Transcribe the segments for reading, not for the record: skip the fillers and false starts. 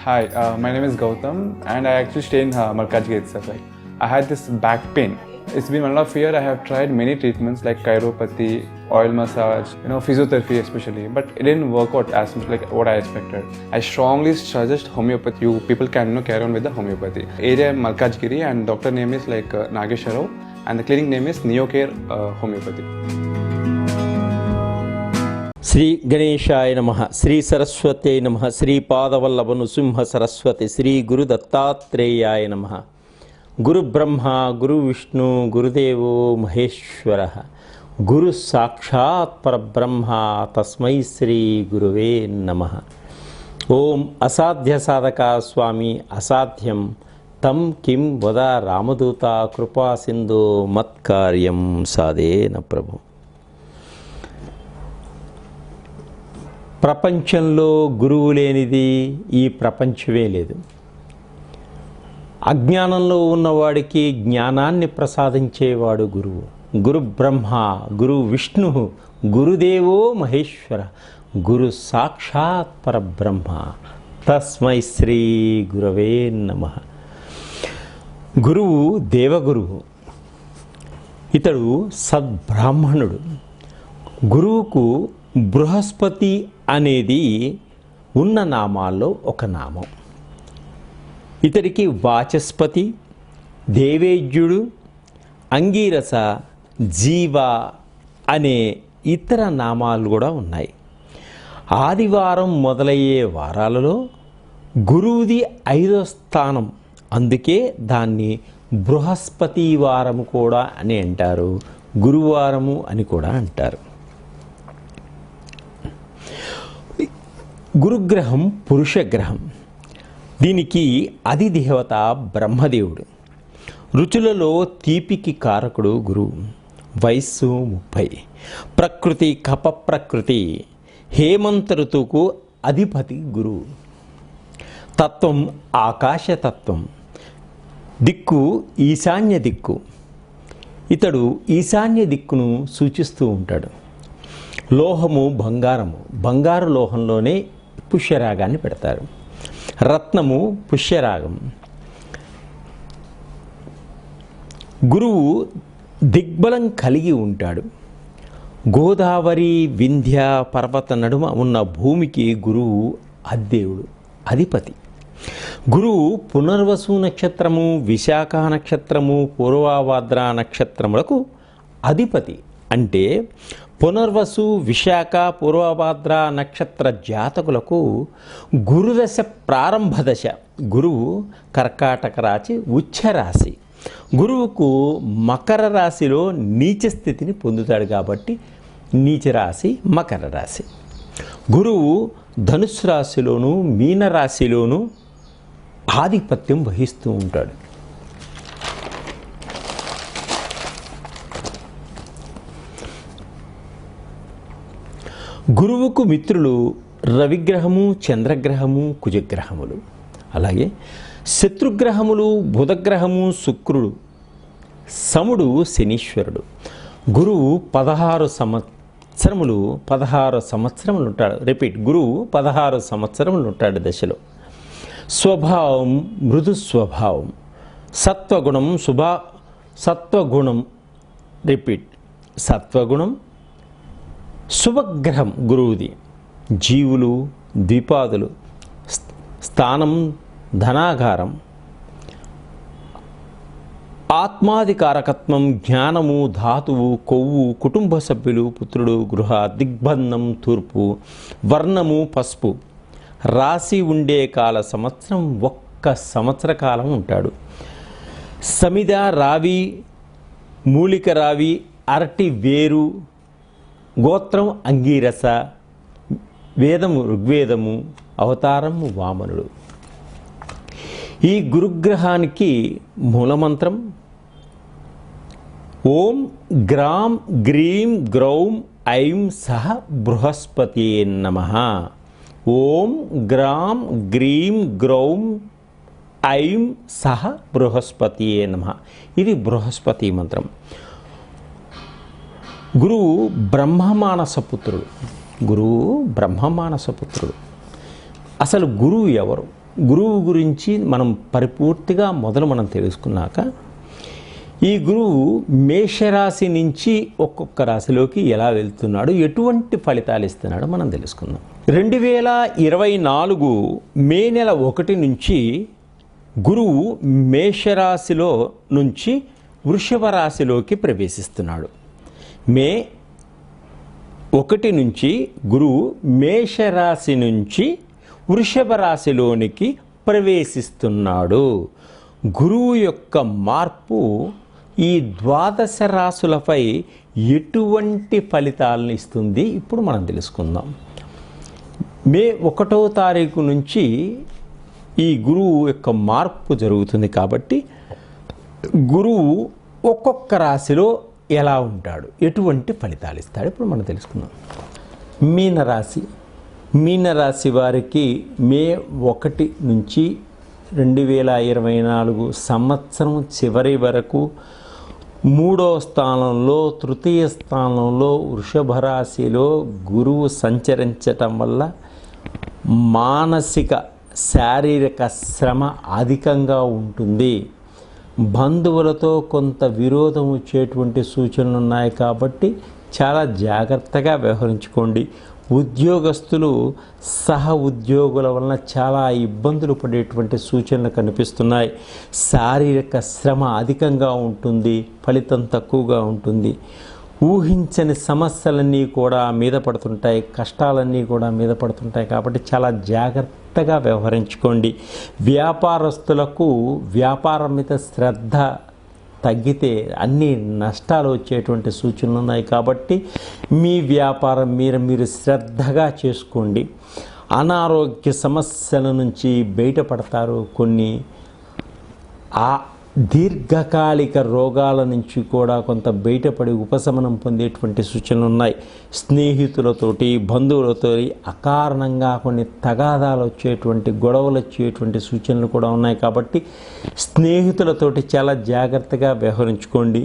Hi, my name is Gautam, and I actually stay in Malkajgiri itself. Like, I had this back pain. It's been 1.5 years. I have tried many treatments like chiropathy, oil massage, physiotherapy especially, but it didn't work out as much like what I expected. I strongly suggest homeopathy. You people can carry on with the homeopathy. Area Malkajgiri, and doctor name is like Nageshwar Rao, and the clinic name is Neocare Homeopathy. Shri గణేశాయ నమః, శ్రీ సరస్వతే నమః, శ్రీ పాదవల్లభ నృసింహ సరస్వతి, శ్రీ గురు దత్తాత్రేయాయ నమః. గురు బ్రహ్మ గురు విష్ణు గురుదేవో మహేశ్వర, గురు సాక్షాత్ పరబ్రహ్మ, తస్మై శ్రీ గురువే నమః. ఓం అసాధ్య సాధక స్వామి అసాధ్యం తం కిం వద రామదూత కృపా సింధో మత్కార్యం సాధేన ప్రభు. ప్రపంచంలో గురువు లేనిది ఈ ప్రపంచమే లేదు. అజ్ఞానంలో ఉన్నవాడికి జ్ఞానాన్ని ప్రసాదించేవాడు గురువు. గురు బ్రహ్మ గురు విష్ణు గురుదేవో మహేశ్వర, గురు సాక్షాత్ పరబ్రహ్మ, తస్మై శ్రీ గురవే నమః. గురువు దేవగురువు, ఇతడు సద్బ్రాహ్మణుడు. గురువుకు బృహస్పతి అనేది ఉన్న నామాల్లో ఒక నామం. ఇతడికి వాచస్పతి, దేవేజ్యుడు, అంగీరస, జీవ అనే ఇతర నామాలు కూడా ఉన్నాయి. ఆదివారం మొదలయ్యే వారాలలో గురువుది 5వ స్థానం, అందుకే దాన్ని బృహస్పతి వారము కూడా అని అంటారు, గురువారము అని కూడా అంటారు. గురుగ్రహం పురుషగ్రహం. దీనికి అధిదేవత బ్రహ్మదేవుడు. రుచులలో తీపికి కారకుడు గురువు. వయస్సు 30. ప్రకృతి కప ప్రకృతి, హేమంత ఋతువుకు అధిపతి గురువు. తత్వం ఆకాశతత్వం. దిక్కు ఈశాన్య దిక్కు. ఇతడు ఈశాన్య దిక్కును సూచిస్తూ ఉంటాడు. లోహము బంగారము, బంగారు లోహంలోనే పుష్యరాగాన్ని పెడతారు. రత్నము పుష్యరాగం. గురువు దిగ్బలం కలిగి ఉంటాడు. గోదావరి వింధ్య పర్వత నడుమ ఉన్న భూమికి గురువు అధిదేవుడు, అధిపతి. గురువు పునర్వసు నక్షత్రము, విశాఖ నక్షత్రము, పూర్వభాద్ర నక్షత్రములకు అధిపతి. అంటే పునర్వసు, విశాఖ, పూర్వభాద్ర నక్షత్ర జాతకులకు గురుదశ ప్రారంభ దశ. గురువు కర్కాటక రాశి ఉచ్చరాశి. గురువుకు మకర రాశిలో నీచ స్థితిని పొందుతాడు కాబట్టి నీచరాశి మకర రాశి. గురువు ధనుస్సు రాశిలోను మీనరాశిలోను ఆధిపత్యం వహిస్తూ ఉంటాడు. గురువుకు మిత్రులు రవిగ్రహము, చంద్రగ్రహము, కుజగ్రహములు. అలాగే శత్రుగ్రహములు బుధగ్రహము, శుక్రుడు, సముడు, శనీశ్వరుడు. గురువు 16 సంవత్సరములు ఉంటాడు. గురువు 16 సంవత్సరములు ఉంటాడు దశలో. స్వభావం మృదు స్వభావం. సత్వగుణం సత్వగుణం శుభగ్రహం గురువుది. జీవులు, ద్విపాదులు. స్థానం ధనాగారం. ఆత్మాధికారకత్వం, జ్ఞానము, ధాతువు, కొవ్వు, కుటుంబ సభ్యులు, పుత్రుడు, గృహ, దిగ్బంధం తూర్పు, వర్ణము పసుపు. రాశి ఉండే కాల సంవత్సరం 1 సంవత్సర కాలం ఉంటాడు. సమిద రావి, మూలిక రావి, అరటి వేరు. గోత్రం అంగీరస. వేదము ఋగ్వేదము. అవతారము వామనుడు. ఈ గురుగ్రహానికి మూలమంత్రం ఓం గ్రాం గ్రీం గ్రౌం ఐం సహ బృహస్పతి నమః. ఓం గ్రాం గ్రీం గ్రౌం ఐం సహ బృహస్పతి నమః. ఇది బృహస్పతి మంత్రం. గురువు బ్రహ్మమానసపుత్రుడు. అసలు గురువు ఎవరు? గురువు గురించి మనం పరిపూర్తిగా మనం తెలుసుకున్నాక ఈ గురువు మేషరాశి నుంచి ఒక్కొక్క రాశిలోకి ఎలా వెళ్తున్నాడు, ఎటువంటి ఫలితాలు ఇస్తున్నాడో మనం తెలుసుకుందాం. 2024 మే నెల 1 నుంచి గురువు మేషరాశిలో నుంచి వృషభ రాశిలోకి ప్రవేశిస్తున్నాడు. మే 1 నుంచి గురువు మేషరాశి నుంచి వృషభ రాశిలోనికి ప్రవేశిస్తున్నాడు. గురువు యొక్క మార్పు ఈ ద్వాదశ రాశులపై ఎటువంటి ఫలితాలను ఇస్తుంది ఇప్పుడు మనం తెలుసుకుందాం. మే 1వ తారీఖు నుంచి ఈ గురువు యొక్క మార్పు జరుగుతుంది కాబట్టి గురువు ఒక్కొక్క రాశిలో ఎలా ఉంటాడు, ఎటువంటి ఫలితాలు ఇస్తాడు ఇప్పుడు మనం తెలుసుకుందాం. మీనరాశి వారికి మే 1 నుంచి 2024 సంవత్సరం చివరి వరకు 3వ స్థానంలో, తృతీయ స్థానంలో వృషభ రాశిలో గురువు సంచరించటం వల్ల మానసిక శారీరక శ్రమ అధికంగా ఉంటుంది. బంధువులతో కొంత విరోధం వచ్చేటువంటి సూచనలు ఉన్నాయి కాబట్టి చాలా జాగ్రత్తగా వ్యవహరించుకోండి. ఉద్యోగస్తులు సహ ఉద్యోగుల వలన చాలా ఇబ్బందులు పడేటువంటి సూచనలు కనిపిస్తున్నాయి. శారీరక శ్రమ అధికంగా ఉంటుంది, ఫలితం తక్కువగా ఉంటుంది. ఊహించని సమస్యలన్నీ కూడా మీద పడుతుంటాయి, కష్టాలన్నీ కూడా మీద పడుతుంటాయి కాబట్టి చాలా జాగ్రత్తగా వ్యవహరించుకోండి. వ్యాపారస్తులకు వ్యాపారం మీద శ్రద్ధ తగ్గితే అన్ని నష్టాలు వచ్చేటువంటి సూచనలు ఉన్నాయి కాబట్టి మీ వ్యాపారం మీరు శ్రద్ధగా చేసుకోండి. అనారోగ్య సమస్యల నుంచి బయటపడతారు. కొన్ని దీర్ఘకాలిక రోగాల నుంచి కూడా కొంత బయటపడి ఉపశమనం పొందేటువంటి సూచనలు ఉన్నాయి. స్నేహితులతోటి, బంధువులతో అకారణంగా కొన్ని తగాదాలు వచ్చేటువంటి, గొడవలు వచ్చేటువంటి సూచనలు కూడా ఉన్నాయి కాబట్టి స్నేహితులతోటి చాలా జాగ్రత్తగా వ్యవహరించుకోండి.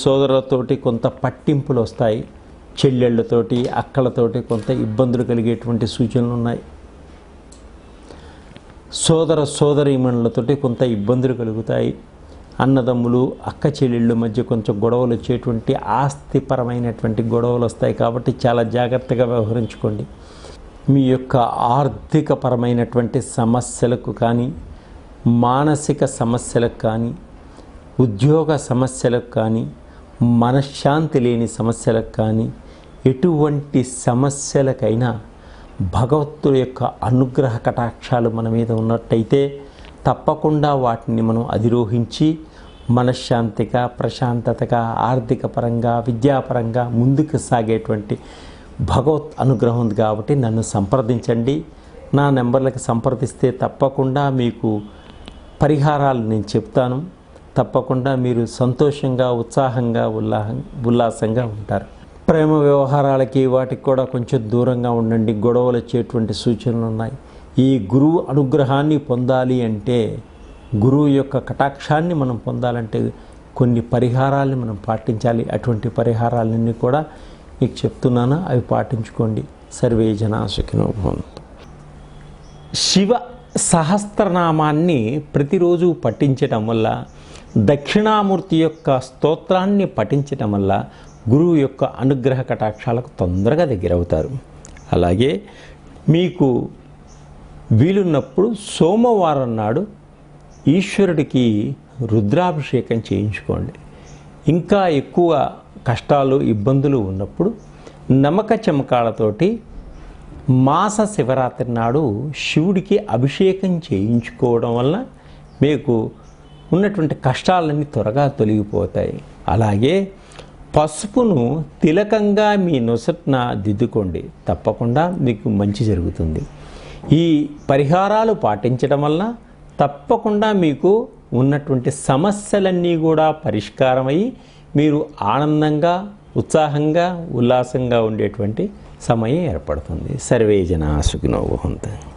సోదరులతోటి కొంత పట్టింపులు వస్తాయి. చెల్లెళ్ళతోటి, అక్కలతోటి కొంత ఇబ్బందులు కలిగేటువంటి సూచనలు ఉన్నాయి. సోదరీమణులతోటి కొంత ఇబ్బందులు కలుగుతాయి. అన్నదమ్ములు, అక్క చెల్లెళ్ళ మధ్య కొంచెం గొడవలు వచ్చేటువంటి ఆస్తిపరమైనటువంటి గొడవలు వస్తాయి కాబట్టి చాలా జాగ్రత్తగా వ్యవహరించుకోండి. మీ యొక్క ఆర్థికపరమైనటువంటి సమస్యలకు కానీ, మానసిక సమస్యలకు కానీ, ఉద్యోగ సమస్యలకు కానీ, మనశ్శాంతి లేని సమస్యలకు కానీ, ఎటువంటి సమస్యలకైనా భగవంతుడి యొక్క అనుగ్రహ కటాక్షాలు మన మీద ఉన్నట్టయితే తప్పకుండా వాటిని మనం అధిరోహించి మనశ్శాంతిగా, ప్రశాంతతగా, ఆర్థిక పరంగా, విద్యాపరంగా ముందుకు సాగేటువంటి భగవత్ అనుగ్రహం ఉంది కాబట్టి నన్ను సంప్రదించండి. నా నెంబర్లకు సంప్రదిస్తే తప్పకుండా మీకు పరిహారాలు నేను చెప్తాను. తప్పకుండా మీరు సంతోషంగా, ఉత్సాహంగా, ఉల్లాసంగా ఉంటారు. ప్రేమ వ్యవహారాలకి వాటికి కూడా కొంచెం దూరంగా ఉండండి. గొడవలు వచ్చేటువంటి సూచనలు ఉన్నాయి. ఈ గురువు అనుగ్రహాన్ని పొందాలి అంటే, గురువు యొక్క కటాక్షాన్ని మనం పొందాలంటే కొన్ని పరిహారాలని మనం పాటించాలి. అటువంటి పరిహారాలన్నీ కూడా మీకు చెప్తున్నాను, అవి పాటించుకోండి. సర్వే జనా సుఖినో భవంతు. శివ సహస్రనామాన్ని ప్రతిరోజు పఠించటం వల్ల, దక్షిణామూర్తి యొక్క స్తోత్రాన్ని పఠించటం వల్ల గురువు యొక్క అనుగ్రహ కటాక్షాలకు తొందరగా దగ్గరవుతారు. అలాగే మీకు వీలున్నప్పుడు సోమవారం నాడు ఈశ్వరుడికి రుద్రాభిషేకం చేయించుకోండి. ఇంకా ఎక్కువ కష్టాలు, ఇబ్బందులు ఉన్నప్పుడు నమక చెమకాలతోటి మాస శివరాత్రి నాడు శివుడికి అభిషేకం చేయించుకోవడం వల్ల మీకు ఉన్నటువంటి కష్టాలన్నీ త్వరగా తొలగిపోతాయి. అలాగే పసుపును తిలకంగా మీ నొసట్న దిద్దుకోండి, తప్పకుండా మీకు మంచి జరుగుతుంది. ఈ పరిహారాలు పాటించడం వల్ల తప్పకుండా మీకు ఉన్నటువంటి సమస్యలన్నీ కూడా పరిష్కారమై మీరు ఆనందంగా, ఉత్సాహంగా, ఉల్లాసంగా ఉండేటువంటి సమయం ఏర్పడుతుంది. సర్వే జనా సుఖినో భవంతు.